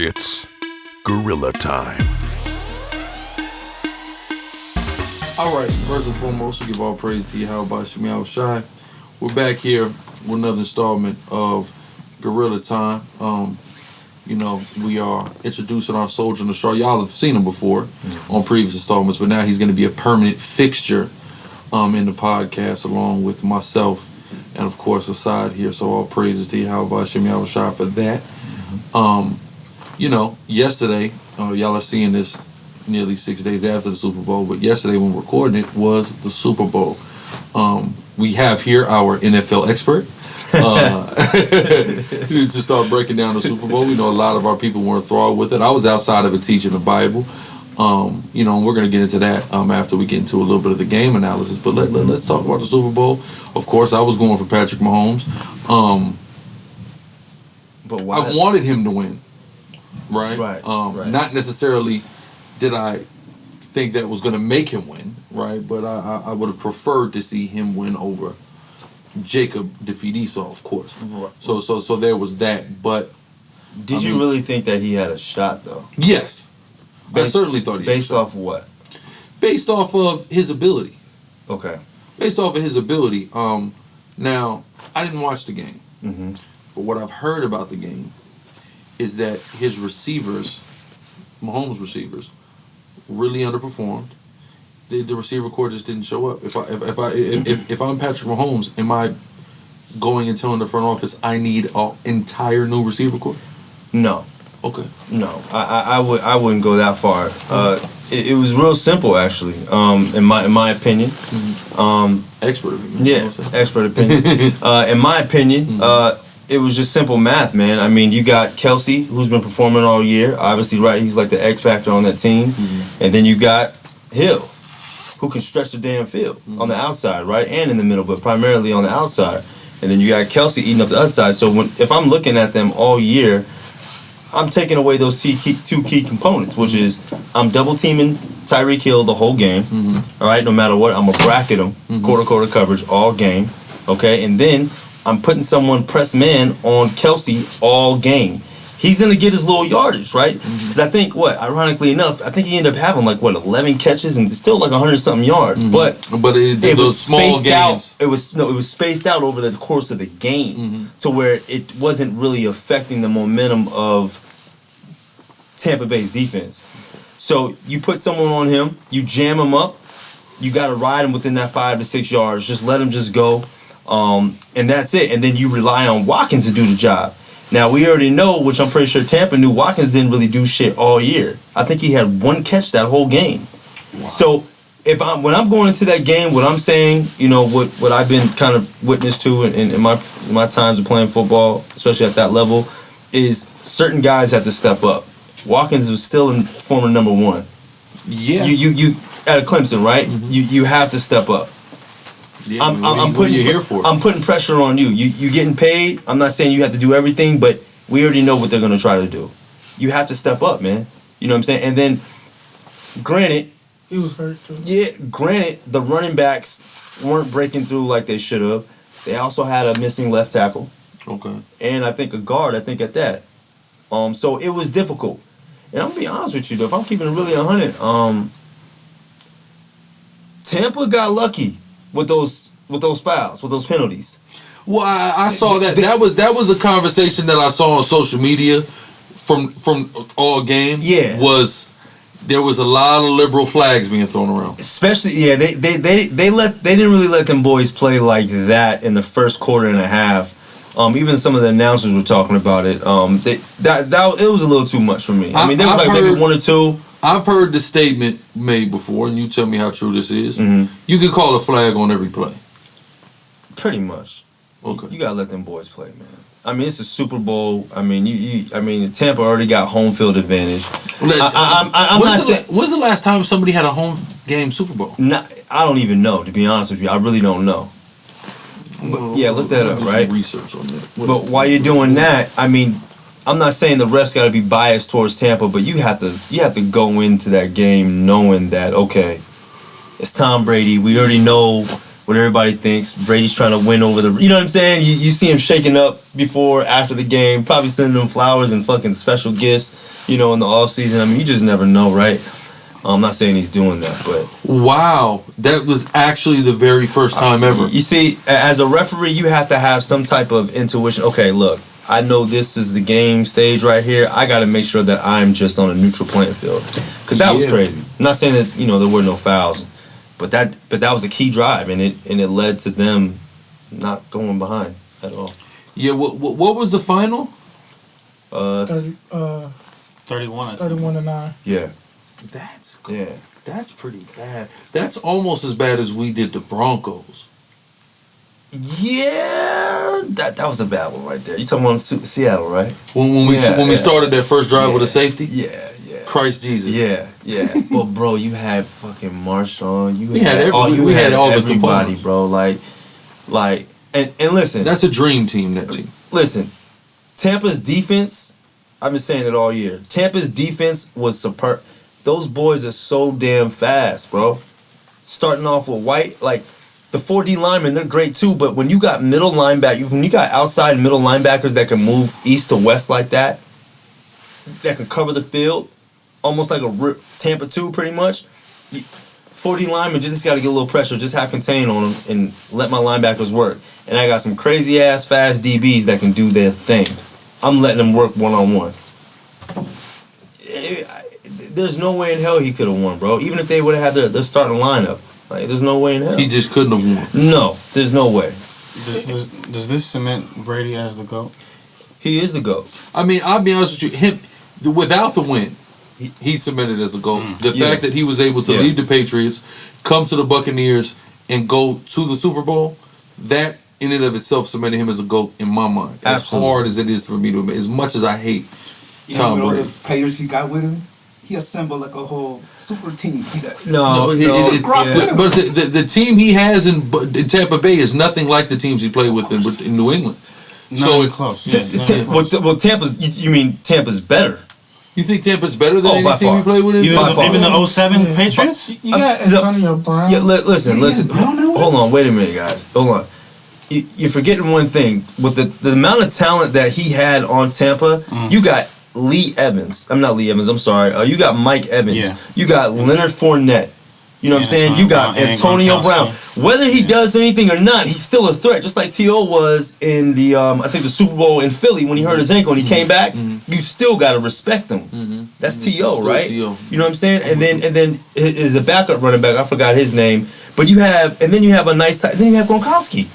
It's Gorilla Time. All right, first and foremost, we give all praise to Yahweh Shemi Shai. We're back here with another installment of Gorilla Time. We are introducing our soldier in the show. Y'all have seen him before on previous installments, but now he's going to be a permanent fixture in the podcast along with myself and, of course, Asad here. So all praises to Yahweh Shemi Shai for that. Yesterday, y'all are seeing this nearly 6 days after the Super Bowl, but yesterday when we're recording it was the Super Bowl. We have here our NFL expert to start breaking down the Super Bowl. We know a lot of our people were enthralled with it. I was outside of it teaching the Bible. And we're going to get into that after we get into a little bit of the game analysis. But let's talk about the Super Bowl. Of course, I was going for Patrick Mahomes. But why? I wanted him to win, right? Right. Not necessarily did I think that was going to make him win, right? But I would have preferred to see him win over Jacob defeat Esau, of course. Right. So there was that. But did you really think that he had a shot, though? Yes. I certainly thought he had a shot. Based off what? Based off of his ability. Okay. Based off of his ability. Now, I didn't watch the game. Mm-hmm. But what I've heard about the game is that his receivers, Mahomes' receivers, really underperformed. The receiver corps just didn't show up. If I'm Patrick Mahomes, am I going and telling the front office I need an entire new receiver corps? No. Okay. No, I wouldn't go that far. It was real simple, actually. In my opinion. Mm-hmm. Expert opinion. Yeah, expert opinion. In my opinion, it was just simple math, man. I mean, you got Kelsey, who's been performing all year. Obviously, right, he's like the X factor on that team. Mm-hmm. And then you got Hill, who can stretch the damn field on the outside, right, and in the middle, but primarily on the outside. And then you got Kelsey eating up the outside. So if I'm looking at them all year, I'm taking away those two key components, which is I'm double teaming Tyreek Hill the whole game. Mm-hmm. All right, no matter what, I'm gonna bracket him quarter coverage all game. Okay, and then I'm putting someone press man on Kelsey all game. He's gonna get his little yardage, right? Because I think ironically enough, I think he ended up having 11 catches and still 100-something yards. Mm-hmm. But it was small spaced gains. It was spaced out over the course of the game to where it wasn't really affecting the momentum of Tampa Bay's defense. So you put someone on him, you jam him up, you got to ride him within that 5 to 6 yards. Just let him just go, and that's it. And then you rely on Watkins to do the job. Now, we already know, which I'm pretty sure Tampa knew, Watkins didn't really do shit all year. I think he had one catch that whole game. Wow. So when I'm going into that game, what I'm saying, what I've been kind of witness to in my times of playing football, especially at that level, is certain guys have to step up. Watkins was still in former number one. Yeah. You at Clemson, right? Mm-hmm. You have to step up. Yeah, what are you here for? I'm putting pressure on you. You getting paid. I'm not saying you have to do everything, but we already know what they're going to try to do. You have to step up, man. You know what I'm saying? And then, granted, he was hurt too. Yeah, granted, the running backs weren't breaking through like they should have. They also had a missing left tackle. Okay. And I think a guard. at that. So it was difficult. And I'm gonna be honest with you though, if I'm keeping it really 100, Tampa got lucky with those fouls, with those penalties. Well, I saw that. That was a conversation that I saw on social media from all game. Yeah, there was a lot of liberal flags being thrown around. Especially, yeah, they didn't really let them boys play like that in the first quarter and a half. Even some of the announcers were talking about it. It was a little too much for me. I mean, there was maybe one or two. I've heard the statement made before, and you tell me how true this is. Mm-hmm. You can call a flag on every play. Pretty much. Okay. You gotta let them boys play, man. I mean, it's a Super Bowl. I mean, Tampa already got home field advantage. When's the last time somebody had a home game Super Bowl? I don't even know, to be honest with you. I really don't know. But, yeah, look that up, right? Some research on that. But while you're doing that, I mean, I'm not saying the refs got to be biased towards Tampa, but you have to go into that game knowing that, okay, it's Tom Brady. We already know what what everybody thinks. Brady's trying to win over the, you know what I'm saying? You see him shaking up before, after the game, probably sending them flowers and fucking special gifts, you know, in the offseason. I mean, you just never know, right? I'm not saying he's doing that, but... Wow. That was actually the very first time ever. You see, as a referee, you have to have some type of intuition. Okay, look, I know this is the game stage right here. I got to make sure that I'm just on a neutral playing field. Because that was crazy. I'm not saying that, you know, there were no fouls. But that was a key drive, and it led to them not going behind at all. Yeah, what was the final? 31, I think. 31-9. Yeah. That's cool. Yeah. That's pretty bad. That's almost as bad as we did the Broncos. Yeah, that was a bad one right there. You talking about Seattle, right? When we started that first drive with a safety? Yeah. Christ Jesus. Yeah. But bro, you had fucking Marshawn. We had all the everybody, components, bro. Like, and listen. That's a dream team. That team. Listen, Tampa's defense. I've been saying it all year. Tampa's defense was superb. Those boys are so damn fast, bro. Starting off with White, like the 4D linemen, they're great too. But when you got middle linebackers, when you got outside middle linebackers that can move east to west like that can cover the field, almost like a Tampa 2 pretty much. 4D linemen just got to get a little pressure, just have contain on them and let my linebackers work. And I got some crazy ass fast DBs that can do their thing. I'm letting them work one-on-one. There's no way in hell he could have won, bro. Even if they would have had their starting lineup. Like, there's no way in hell. He just couldn't have won. No, there's no way. Does this cement Brady as the GOAT? He is the GOAT. I mean, I'll be honest with you. Without the win, he's cemented as a GOAT. The fact that he was able to lead the Patriots, come to the Buccaneers, and go to the Super Bowl, that in and of itself cemented him as a GOAT in my mind. Absolutely. As hard as it is for me to admit, as much as I hate Tom Brady. All the players he got with him, he assembled like a whole super team. But the team he has in Tampa Bay is nothing like the teams he played with in New England. So it's close. Well, Tampa's. You mean Tampa's better? You think Tampa's better than any team he played with? Even the 07 Patriots? You got Antonio Brown. Yeah, listen. Hold on, wait a minute, guys. Hold on. You're forgetting one thing. With the amount of talent that he had on Tampa, you got Lee Evans. I'm not Lee Evans. I'm sorry. You got Mike Evans. Yeah. You got Leonard Fournette. You know what I'm saying? You got Antonio Brown. Whether he does anything or not, he's still a threat. Just like T.O. was in the, I think the Super Bowl in Philly when he hurt his ankle and he came back. You still got to respect him. That's T.O., right? You know what I'm saying? And then the backup running back, I forgot his name. But you have then you have Gronkowski.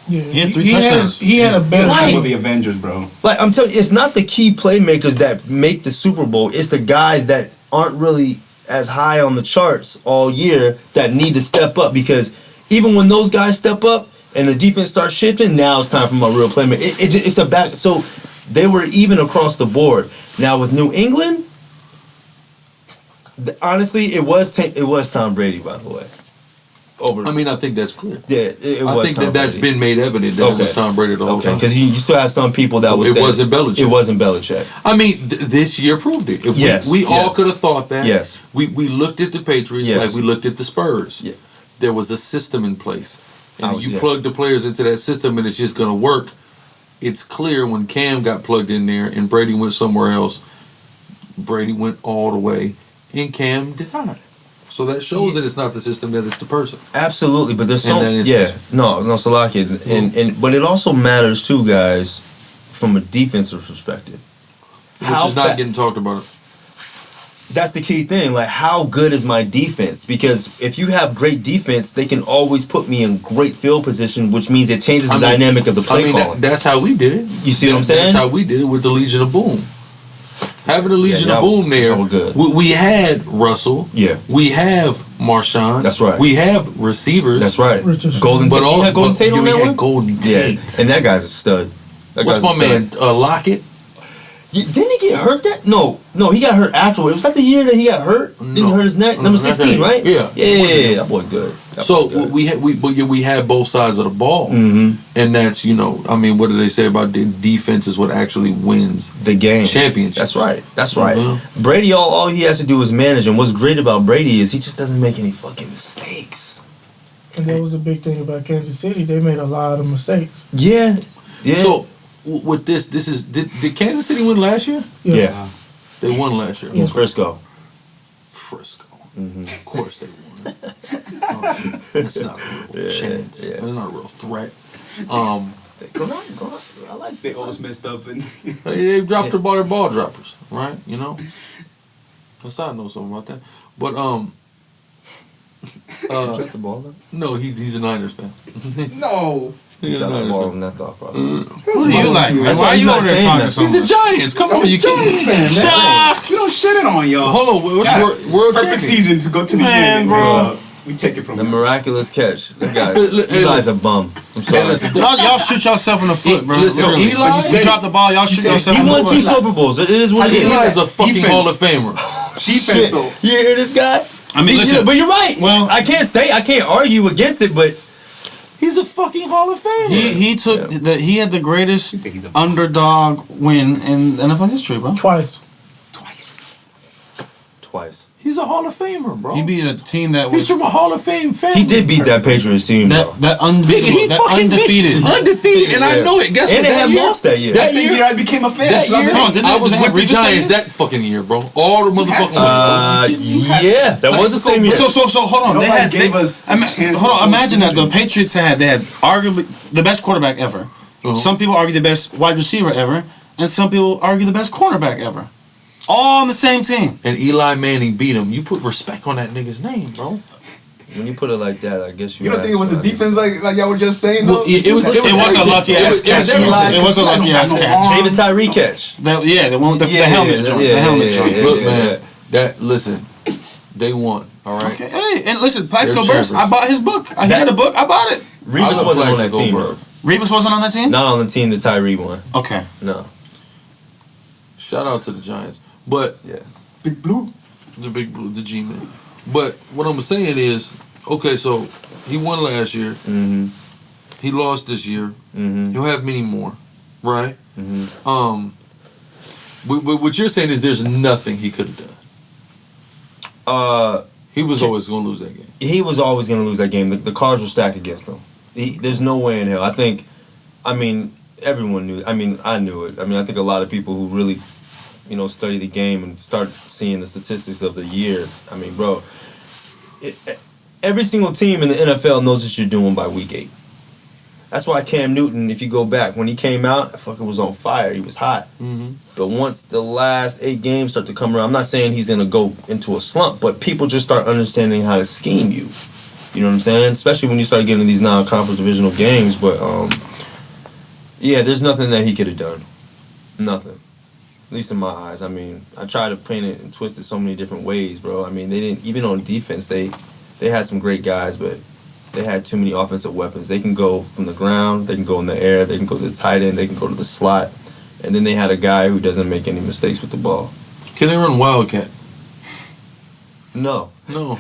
Yeah, he had 3 touchdowns. He had a best one with the Avengers, bro. Like, I'm telling you, it's not the key playmakers that make the Super Bowl. It's the guys that aren't really as high on the charts all year that need to step up, because even when those guys step up and the defense starts shifting, now it's time for my real playmaker. It's a back. So they were even across the board. Now with New England, honestly, it was Tom Brady, by the way. I mean, I think that's clear. Yeah, I think that's been made evident that it was Tom Brady the whole time. Because you still have some people that would say it wasn't Belichick. It wasn't Belichick. I mean, this year proved it. If we all could have thought that. Yes. We looked at the Patriots like we looked at the Spurs. Yeah. There was a system in place. And you plug the players into that system and it's just going to work. It's clear when Cam got plugged in there and Brady went somewhere else, Brady went all the way and Cam did not. So that shows that it's not the system, that it's the person. Absolutely, but there's no Salaki, but it also matters too, guys, from a defensive perspective. Which is not getting talked about. That's the key thing. Like, how good is my defense? Because if you have great defense, they can always put me in great field position, which means it changes the dynamic of the play calling. That's how we did it. You see what I'm saying? That's how we did it with the Legion of Boom. Having the Legion of Boom there, we had Russell. Yeah. We have Marshawn. That's right. We have receivers. That's right. Golden Tate. You had Golden Tate on that one? Golden Tate. Yeah. And that guy's a stud. What's my man? Lockett? Didn't he get hurt that? No, he got hurt afterward. It was like the year that he got hurt. Didn't he hurt his neck? Number 16, right? Yeah. Yeah, that boy good. We had both sides of the ball, and that's I mean, what do they say about defense is what actually wins the game championship. That's right. Brady, all he has to do is manage, and what's great about Brady is he just doesn't make any fucking mistakes. And that was the big thing about Kansas City. They made a lot of mistakes. Yeah. So with this is did Kansas City win last year? Yeah. They won last year. Against Frisco. Of course they won. That's not a real chance. Yeah. That's not a real threat. Go on. I like They always messed up and They dropped their ball droppers, right? You know. That's I know something about that. But Drop the ball. no, he's a Niners fan. no. He's a Drop the Niners ball fan. from that thought process. Who do you like, man? That's Why why are he's you not over there saying talking that. so He's the much? Giants. Come on, you can't. Man, Stop! we don't shit it on y'all. Hold on, what's Yeah. world Perfect champion? season to go to the Man, end. bro. We take it from The him. miraculous catch. That guy. Hey, Eli's a bum. I'm sorry. listen, Y'all shoot yourself in the foot, bro. Listen, Literally. Eli- You drop the ball, y'all shoot yourself He in the won 2 foot. Super Bowls. It is what it is. Eli's a fucking Defense. Hall of Famer. Defense, though. You hear this guy? I mean, listen. But you're right. Well- I can't argue against it, but He's a fucking Hall of Famer. He took he had the greatest underdog win in NFL history, bro. Twice. twice. He's a Hall of Famer, bro. He beat a team that He's was from a Hall of Fame family. He did beat that Patriots team, though. that He fucking undefeated. undefeated, and I know it. Guess And what? they That had year, lost that year. That That's the year, year I became a fan. that year, Hold on, didn't I they- was didn't they with have the Revis that Giants year? that fucking year, bro. All the motherfuckers. Yeah, that was the same year. So hold on. Nobody They had gave us a chance hold to on. Imagine that the season. Patriots they had arguably the best quarterback ever. Some people argue the best wide receiver ever, and some people argue the best cornerback ever. All on the same team. And Eli Manning beat him. You put respect on that nigga's name, bro. When you put it like that, I guess You don't think it was a defense like y'all were just saying Well, though? it was It was a lucky ass catch. It was a lucky ass catch. David Tyree catch. The one with the helmet joint. The helmet joint. Look, man. Listen, they won. All right. Okay, hey, and listen, Plaxico They're Burst, I champions. bought his book. He had a book, I bought it. Revis wasn't on that team, bro. Revis wasn't on that team? Not on the team that Tyree won. Okay. No. Shout out to the Giants, but Yeah. Big Blue. the big blue, the G-man. But what I'm saying is, okay, so he won last year. Mm-hmm. He lost this year. Mm-hmm. He'll have many more, right? Mm-hmm. What you're saying is there's nothing he could have done. He was always going to lose that game. He was always going to lose that game. The cards were stacked against him. There's no way in hell. Everyone knew. I knew it. I think a lot of people who really, study the game and start seeing the statistics of the year. Bro, every single team in the NFL knows what you're doing by week 8. That's why Cam Newton, if you go back, when he came out, I fucking was on fire. He was hot. Mm-hmm. But once the last 8 games start to come around, I'm not saying he's going to go into a slump, but people just start understanding how to scheme you. You know what I'm saying? Especially when you start getting these non-conference divisional games. But, yeah, there's nothing that he could have done. Nothing. At least in my eyes. I tried to paint it and twist it so many different ways, bro. They didn't, even on defense, they had some great guys, but they had too many offensive weapons. They can go from the ground, they can go in the air, they can go to the tight end, they can go to the slot. And then they had a guy who doesn't make any mistakes with the ball. Can they run Wildcat? No. No.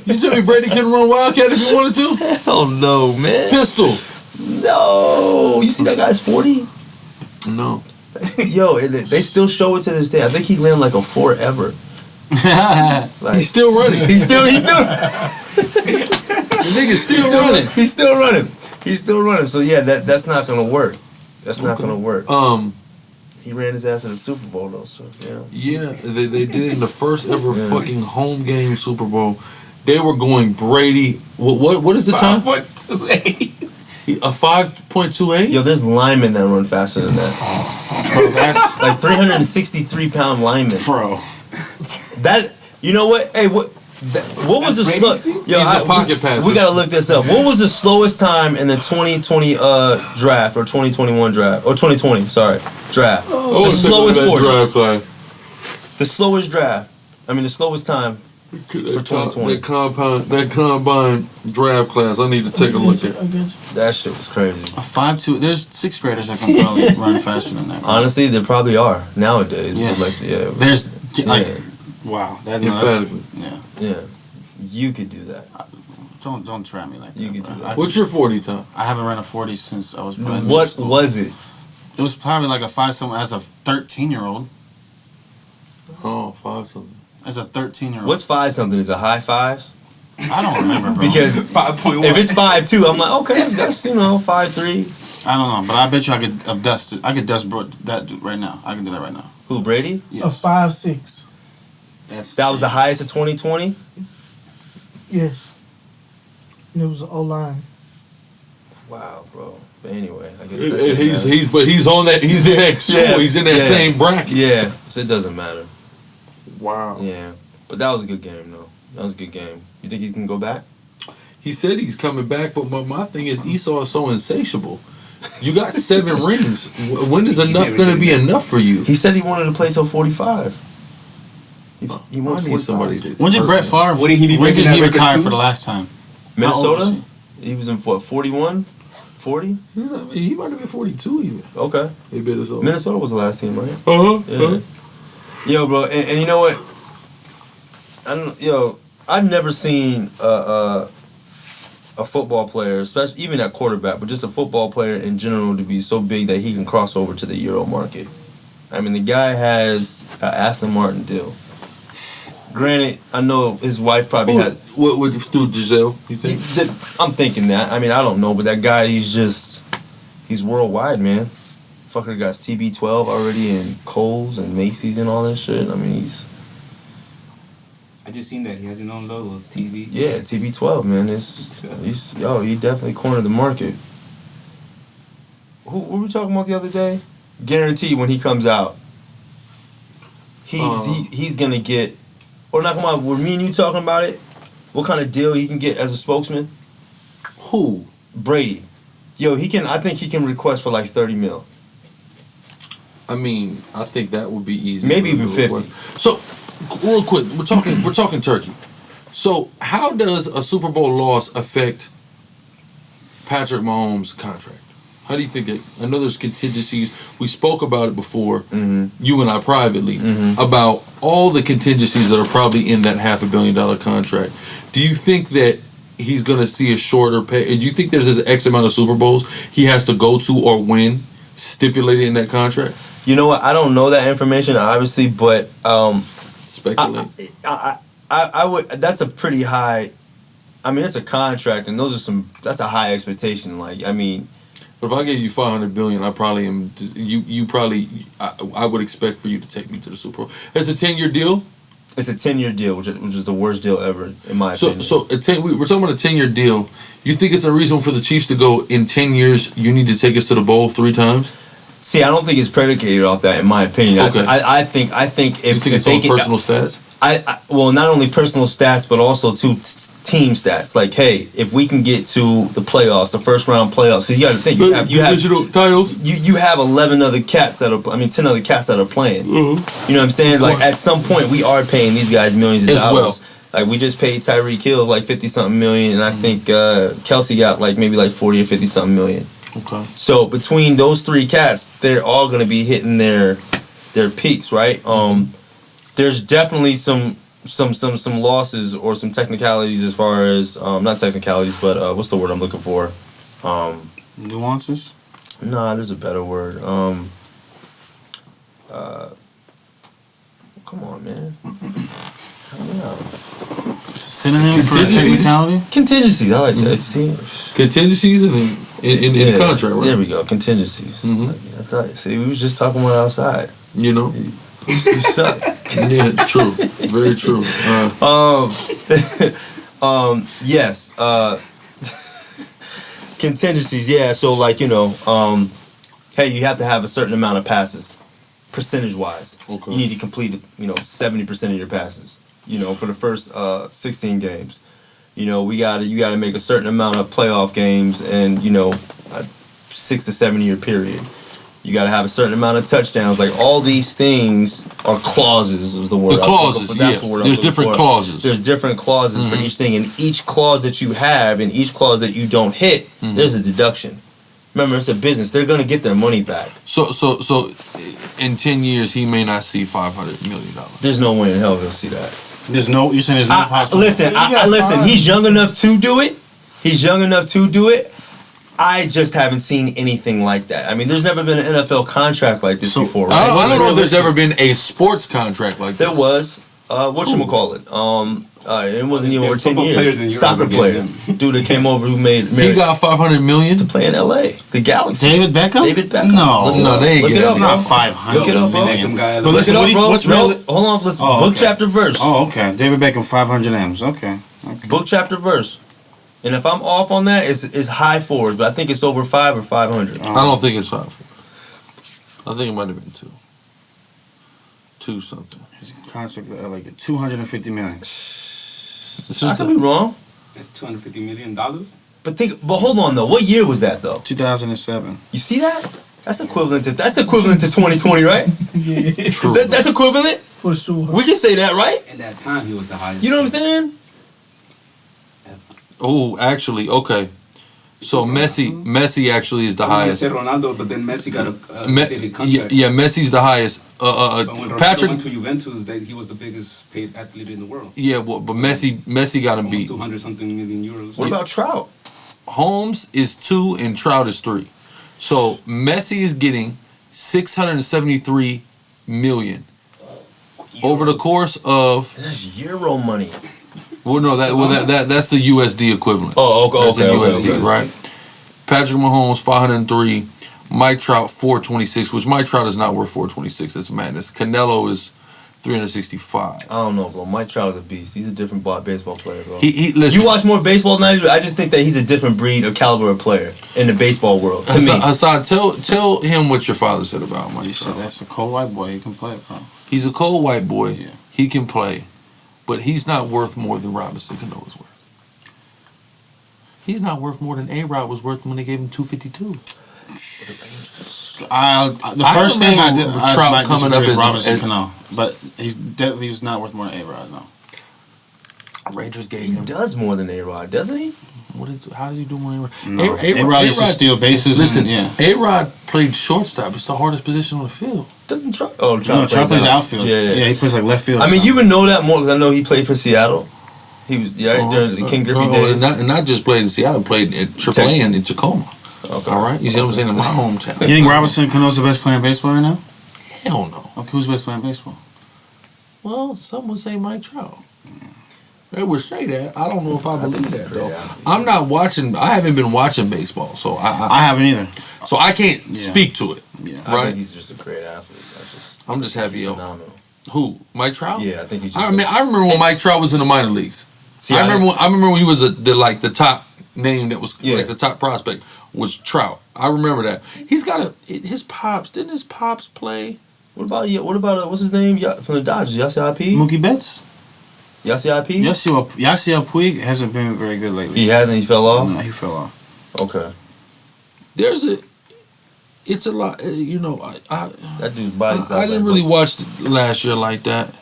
You tell me Brady couldn't run Wildcat if he wanted to? Hell no, man. Pistol. No. You see that guy's 40? No. Yo, they still show it to this day. I think he ran like a 4 ever. Like, He's still running. He's still The nigga's still running. He's still running. So yeah, that's not gonna work. That's not gonna work. He ran his ass in the Super Bowl though. So yeah. Yeah, they did in the first ever fucking home game Super Bowl. They were going Brady. What is the time? 5.28. A 5.28. Yo, there's linemen that run faster than that. Bro, that's Like 363-pound linemen. bro. That, you know what? Hey, what was the That's slow? Brady's Yo, He's a pocket passer. we gotta look this up. What was the slowest time in the 2020 draft or 2021 draft or 2020? Sorry, draft. The slowest 40. drive class. The slowest draft. The slowest time for 2020. That combine draft class. I need to take a look at. That shit was crazy. A 5.2. There's 6th graders that can probably run faster than that. Bro. Honestly, there probably are nowadays. Yes. But There's like yeah, wow. That Emphatically. yeah. yeah. You could do that. Don't try me like that. You can bro. do that. What's your 40 time? I haven't ran a 40 since I was. Probably in What middle school. was it? It was probably like a 5 something as a 13-year-old. Oh, 5 something. As a 13-year-old. What's 5 something? Is it high fives? I don't remember, bro. Because 5.1. if it's 5.2, I'm like, okay, that's 5.3. I don't know, but I bet you I could dust it. I could dust bro that dude right now. I can do that right now. Who, Brady? A Yes. 5'6". That was the highest of 2020? Yes. And it was an O-line. Wow, bro. But anyway, I guess He's on that. He's in that. Yeah, He's in that yeah. same bracket. Yeah, so it doesn't matter. Wow. Yeah, but that was a good game, though. That was a good game. You think he can go back? He said he's coming back, but my thing is Esau is so insatiable. You got 7 rings. When is enough going to be enough for you? He said he wanted to play till 45. He I wants need somebody to. When did Brett Favre? Wouldn't he be when breaking did that he record retire too? for the last time? How old was Minnesota? He was in what, 41? 40? He might have been 42 even. Okay. He bit us off. Minnesota was the last team, right? Uh-huh. Yeah. Yo, bro, and you know what? I've never seen a football player, especially even at quarterback, but just a football player in general, to be so big that he can cross over to the Euro market. I mean, the guy has an Aston Martin deal. Granted, I know his wife probably had. What would do Giselle? You think? I'm thinking that. I mean, I don't know, but that guy, he's worldwide, man. Fucker got TB12 already in Kohl's and Macy's and all that shit. I mean, I just seen that he has his own logo, TV. yeah, TB12, man. He definitely cornered the market. What were we talking about the other day? Guaranteed when he comes out, he's gonna get. Or not, come on, were me and you talking about it? What kind of deal he can get as a spokesman? Who? Brady. Yo, I think he can request for like 30 mil. I mean, I think that would be easy. Maybe for even him to 50. work. So, real quick, we're talking turkey. So, how does a Super Bowl loss affect Patrick Mahomes' contract? How do you think it? I know there's contingencies. We spoke about it before, you and I privately, about all the contingencies that are probably in that $500 million contract. Do you think that he's going to see a shorter pay? Do you think there's this X amount of Super Bowls he has to go to or win stipulated in that contract? You know what? I don't know that information, obviously, but Speculate. I would. That's a pretty high. I mean, it's a contract, and that's a high expectation. Like, I mean. But if I gave you $500 billion, I probably am. I would expect for you to take me to the Super Bowl. It's a 10-year deal. It's a 10-year deal, which is the worst deal ever, in my opinion. So we're talking about a 10-year deal. You think it's unreasonable for the Chiefs to go in 10 years? You need to take us to the bowl 3 times. See, I don't think it's predicated off that, in my opinion. Okay. I think if You think it's they on can, personal stats? well, not only personal stats, but also team stats. Like, hey, if we can get to the playoffs, the first round playoffs, because you got to think you have divisional titles. You have 11 other cats 10 other cats that are playing. You know what I'm saying? Like, at some point, we are paying these guys millions of dollars. Like, we just paid Tyreek Hill like 50-something million, and I think Kelsey got like maybe like 40 or 50-something million. Okay. So between those 3 cats, they're all going to be hitting their peaks, right? There's definitely some losses or some technicalities as far as not technicalities, but what's the word I'm looking for? Nuances? Nah, there's a better word. Come on, man. Help me out. It's a synonym for Contingencies? technicality? Contingencies. I like that. See, Contingencies in the contract, right? There we go. Contingencies. I thought. See, we was just talking about outside. You know. You suck. Yeah, true. Very true. Yes. Contingencies, yeah. So, like, hey, you have to have a certain amount of passes, percentage-wise. Okay. You need to complete, 70% of your passes, for the first 16 games. You gotta make a certain amount of playoff games and, a 6 to 7 year period. You got to have a certain amount of touchdowns. Like, all these things are clauses, is the word. The clauses, yeah. There's different clauses. There's different clauses for each thing. And each clause that you have and each clause that you don't hit, there's a deduction. Remember, it's a business. They're going to get their money back. So in 10 years, he may not see $500 million. There's no way in hell he'll see that. You're saying there's no possible. Listen, he's young enough to do it. I just haven't seen anything like that. I mean, there's never been an NFL contract like this before, right? I don't know if there's ever been a sports contract like this. There was. Whatchamacallit? It wasn't even over 10 Football players in years. Europe Soccer are player. getting Dude that came over who made He got 500 million. to play in LA. The Galaxy. David Beckham? David Beckham. No. Look it No, up. they ain't Look it getting up, it. bro. Not 500 Look it up, bro. million. Beckham guy. But Look listen, it up, bro. what's No, real? hold on. Let's Oh, book okay. chapter verse. Oh, okay. David Beckham, 500 M's. Okay. Book chapter verse. And if I'm off on that, it's high fours, but I think it's over 5 or 500. I don't think it's 5. I think it might have been 2. 2 something. Contract with LA, 250 million. This I is could be wrong. It's $250 million. But hold on though. What year was that though? 2007. You see that? That's equivalent to 2020, right? Yeah, true. That's equivalent. for sure. We can say that, right? At that time, he was the highest. You know what I'm saying? Oh, actually, okay. So Messi actually is the You highest. said Ronaldo, but then Messi got a Me- updated yeah, contract. yeah, Messi's the highest. But when Ronaldo Patrick, went to Juventus, he was the biggest paid athlete in the world. yeah, well, but Messi got him Almost beat. 200 something million euros. What about Trout? Holmes is 2 and Trout is 3. So Messi is getting 673 million over the course of. That's Euro money. Well, no, that's the USD equivalent. Oh, okay, That's okay, in okay, USD, okay. right? Patrick Mahomes 503, Mike Trout 426, which Mike Trout is not worth 426. That's madness. Canelo is 365. I don't know, bro. Mike Trout is a beast. He's a different baseball player, bro. He listen. You watch more baseball than I do. I just think that he's a different breed or caliber of player in the baseball world. To me, Hassan, tell him what your father said about Mike He said Trout. that's a cold white boy. He can play, bro. He's a cold white boy. Yeah. He can play, but he's not worth more than Robinson Cano is worth. He's not worth more than A-Rod was worth when they gave him 252. The first thing I did, remember I Trout might coming disagree up with as- Robinson as- Cano, but he's not worth more than A-Rod, no. Rangers gave he him. does more than A-Rod, doesn't he? How does he do more than A-Rod? No. A-Rod used to steal bases. Listen, and, yeah. A-Rod played shortstop. It's the hardest position on the field. Doesn't Trout? Oh, No, Trout plays out. outfield. Yeah, he plays like left field. I mean, so. you would know that more because I know he played for Seattle. He was during the King Griffey days. And not just played in Seattle, played at AAA and in Tacoma. Okay. All right, you see what I'm saying? In my hometown. You think Robinson Cano's the best player in baseball right now? Hell no. Okay, who's the best player in baseball? Well, some would say Mike Trout. They would say that. I don't know if I believe that though. Yeah. I'm not watching. I haven't been watching baseball, so I haven't either. so I can't Yeah. speak to it. Yeah. I Right. think he's just a great athlete. I'm just happy. He's Yo, phenomenal. who? Mike Trout? Yeah, I think he's. I mean, I remember when Mike Trout was in the minor leagues. See, I remember when he was the top name that was Yeah. like the top prospect was Trout. I remember that. He's got his pops. Didn't his pops play? What about what's his name from the Dodgers? Yasiel P. Mookie Betts? Yasiel P. Yasiel Puig hasn't been very good lately. He hasn't. He fell off. No, he fell off. Okay. It's a lot. You know, That dude's body's. I didn't really watch last year like that.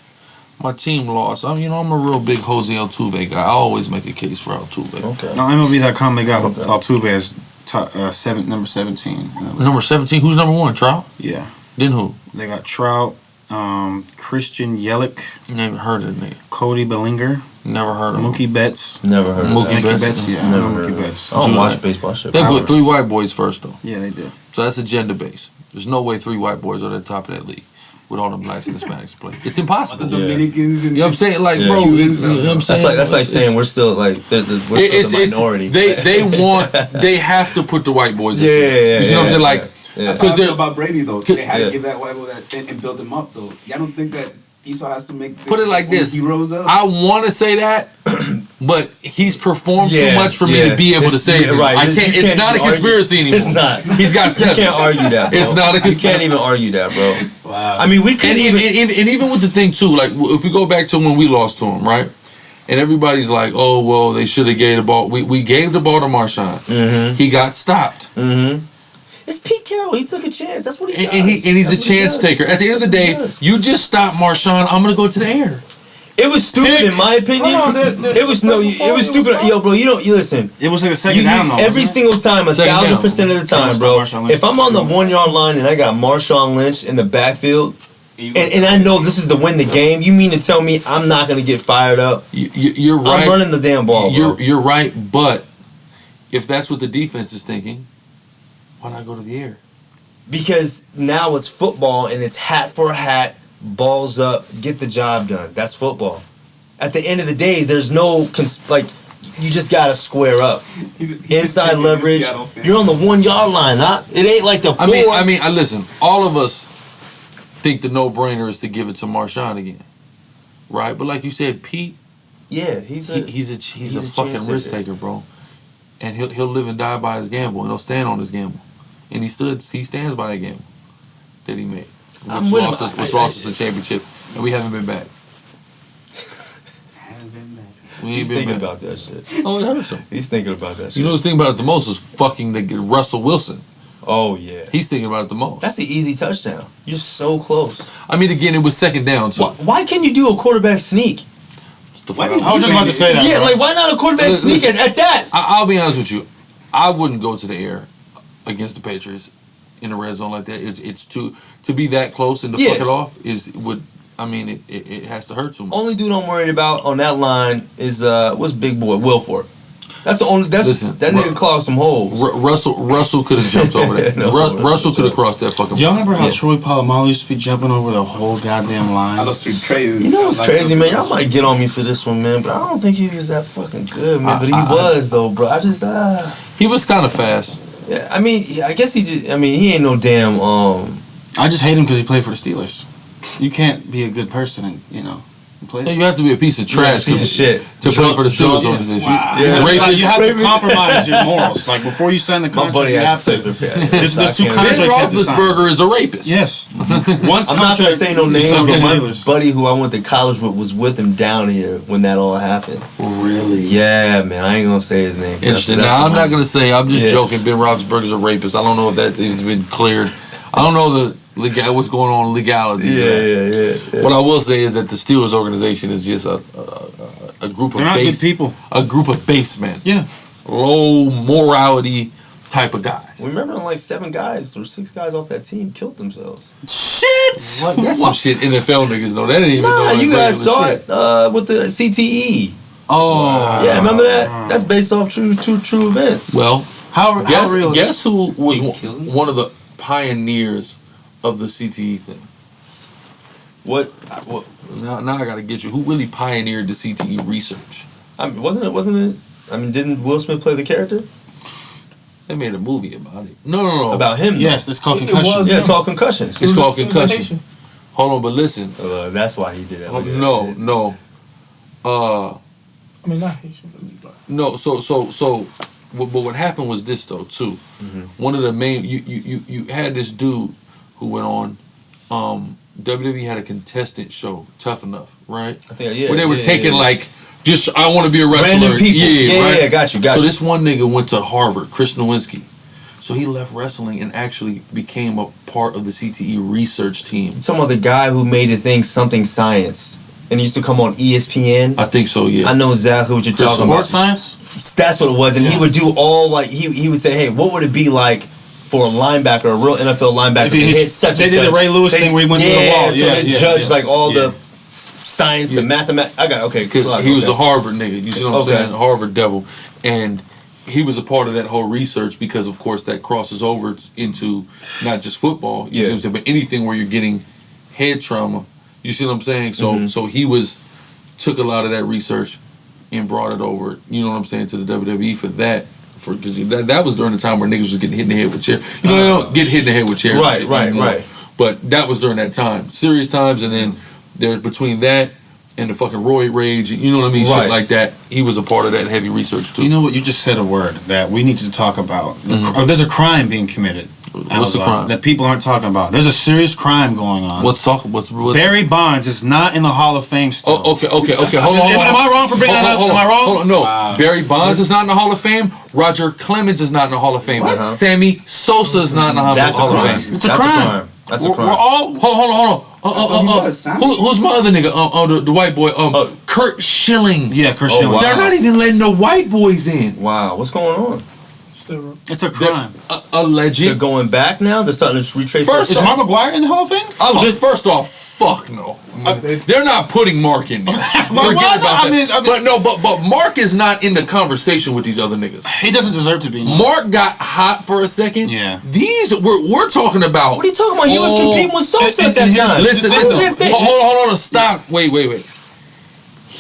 My team lost. I'm a real big Jose Altuve guy. I always make a case for Altuve. Okay. No, MLB.com, they got Okay. Altuve as number 17. Number 17. Who's number 1? Trout. Yeah. Then who? They got Trout, Christian Yelich, Never heard of it. Cody Bellinger, Never heard of him. Mookie Betts. Never heard of Mookie that. Betts. Betts, yeah. Never Mookie heard of Betts. that. I don't July. watch baseball shit. They put Hours. 3 white boys first though. Yeah, they did. So that's agenda based. There's no way 3 white boys are at the top of that league with all them blacks and Hispanics play. It's impossible. The You Dominicans and know what I'm saying? Like, Yeah. bro, you know what I'm saying? That's like saying we're still like we're still the minority. They have to put the white boys in. Yeah, You see what I'm saying? Like, yeah. That's how I because feel about Brady though. They had Yeah. to give that white boy that and build him up though. Y'all don't think that Esau has to make put it like when this. He rose up. I want to say that, but he's performed too Yeah, much for me yeah. to be able to It's- say yeah, it. right. I You can't. It's can't not a argue. conspiracy anymore. It's not. He's got 7. You can't argue that, bro. It's not a You conspiracy. can't even argue that, bro. Wow. I mean, we can't even. And even with the thing too, like if we go back to when we lost to him, right? And everybody's like, "Oh, well, they should have gave the ball." We gave the ball to Marshawn. Mm-hmm. He got stopped, Mm-hmm. It's Pete Carroll. He took a chance. That's what he does. and he's a That's what he chance does. taker. At the end of the That's day, what he does. you just stop Marshawn. I'm gonna go to the air. It was stupid in my opinion. Hold on, It was stupid. Yo, bro, you listen. It was like a second You, down though. every wasn't single time, Second down. 1,000% of the time, Almost bro. Marshawn Lynch. If I'm on the 1 yard line and I got Marshawn Lynch in the backfield, You- and I know this is to win the game, you mean to tell me I'm not gonna get fired up? You're I'm right. running the damn ball, bro. You're right. But if that's what the defense is thinking, why not go to the air? Because now it's football and it's hat for hat, balls up, get the job done. That's football. at the end of the day, there's no like. You just gotta square up. Inside leverage. You're on the 1 yard line, huh? It ain't like the 4. I mean, listen. All of us think the no-brainer is to give it to Marshawn again, right? But like you said, Pete. Yeah, he's a fucking risk taker, bro. And he'll live and die by his gamble, and he'll stand on his gamble. And he stands by that gamble that he made, which lost us a championship, and we haven't been back. He's thinking about that shit. Oh, it hurts him. He's thinking about that shit. You know who's thinking about it the most is fucking Russell Wilson. Oh, yeah. He's thinking about it the most. That's the easy touchdown. You're so close. I mean, again, it was second down, too. Why can't you do a quarterback sneak? I was just about to say that. Yeah, like, why not a quarterback sneak at that? I'll be honest with you. I wouldn't go to the air against the Patriots in the red zone like that. It's to be that close and to fuck it off it has to hurt too much. Only dude I'm worried about on that line is what's big boy Wilford. That's the only. That nigga clogged some holes. Russell could have jumped over that. Russell could have crossed that fucking. Y'all remember how Troy Polamalu used to be jumping over the whole goddamn line? I lost crazy. You know what's crazy, man? Y'all might get on me for this one, man, but I don't think he was that fucking good, man. But he was though, bro. He was kind of fast. Yeah, I mean, I guess he ain't no damn. I just hate him because he played for the Steelers. You can't be a good person and play. Yeah, you have to be a piece of trash, piece of shit to play for the Steelers organization. Wow. You have to compromise your morals. Like before you sign the contract, you have to. There's two contracts you have to sign. Ben Roethlisberger is a rapist. Yes. I'm not gonna say no names, but my buddy who I went to college with was with him down here when that all happened. Really? Yeah, man. I ain't gonna say his name. Interesting. Now I'm not gonna say. I'm just joking. Ben Roethlisberger's a rapist. I don't know if that has been cleared. I don't know what's going on in legality. Yeah. What I will say is that the Steelers organization is just a group of good people. A group of base men. Yeah. Low morality type of guys. Remember, like 7 guys or 6 guys off that team killed themselves. Shit. What? That's some shit NFL niggas know. That ain't even know. You guys saw it with the CTE. Oh. Yeah, remember that? That's based off true events. Well, how real? Guess who was one of the pioneers of the CTE thing? What? Now I gotta get you. Who really pioneered the CTE research? I mean, wasn't it? I mean, didn't Will Smith play the character? They made a movie about it. No. About him? Yes, it's called Concussion. Yeah, it's called Concussion. It's called Concussion. Hold on, but listen. That's why he did that. No. I mean, not Haitian, but no. So. But what happened was this though too. Mm-hmm. One of the main you had this dude who went on. WWE had a contestant show, Tough Enough, right? I think where they were taking like just I want to be a wrestler. Random people. Yeah, got you. So this one nigga went to Harvard, Chris Nowinski. So he left wrestling and actually became a part of the CTE research team. You're talking about the guy who made the thing Something Science. And he used to come on ESPN. I think so, yeah. I know exactly what you're talking about. Sports Science? That's what it was. And he would do all, like, he would say, hey, what would it be like for a linebacker, a real NFL linebacker, to hit such They did the Ray Lewis thing where he went to the wall. So they judged, like, all the science, the mathematics. Because he was a Harvard nigga. You see what I'm saying? A Harvard devil. And he was a part of that whole research because, of course, that crosses over into not just football, you see what I'm saying, but anything where you're getting head trauma. You see what I'm saying? So he took a lot of that research and brought it over, you know what I'm saying, to the WWE for that. Because that was during the time where niggas was getting hit in the head with chairs. You know, they don't get hit in the head with chairs. Right. But that was during that time. Serious times, and then there's between that and the fucking roid rage, you know what I mean? Shit like that. He was a part of that heavy research too. You know what? You just said a word that we need to talk about. There's a crime being committed. What's the crime? That people aren't talking about. There's a serious crime going on. What's Barry Bonds is not in the Hall of Fame still. Oh, okay. Hold on. Am I wrong for bringing that up? Am I wrong? Hold on. No. Barry Bonds is not in the Hall of Fame. Roger Clemens is not in the Hall of Fame. What? Sammy Sosa is not in the Hall of Fame. It's a crime. That's a crime. We're all... Hold on. Who's my other nigga? The white boy. Kurt Schilling. Yeah, Kurt Schilling. Wow. They're not even letting the white boys in. Wow, what's going on? It's a crime. Alleged. They're going back now? They're starting to retrace. Is Mark McGuire in the Hall of Fame? First off, fuck no. They're not putting Mark in there. Forget about that. But Mark is not in the conversation with these other niggas. He doesn't deserve to be. No. Mark got hot for a second. Yeah. We're talking about. What are you talking about? He was competing with Sosa at that time. Listen. Hold on. Stop. Wait.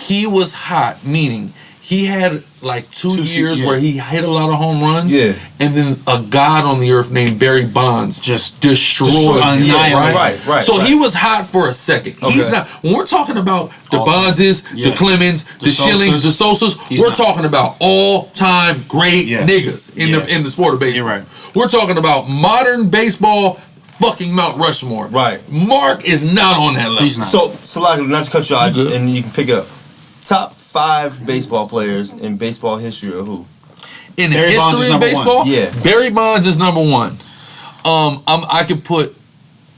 he was hot, meaning he had like two years where he hit a lot of home runs. Yeah. And then a god on the earth named Barry Bonds just destroyed him. Right. So he was hot for a second. He's not. When we're talking about the Bondses, the Clemens, the Schillings, the Sosas, we're talking about all-time great niggas in the sport of baseball. You're right. We're talking about modern baseball. Fucking Mount Rushmore. Right. Mark is not on that level. He's not. So like, not to cut you out, and you can pick up top 5 baseball players in baseball history or who? In the Barry Bonds is history of number baseball, one. Yeah. Barry Bonds is number 1. I could put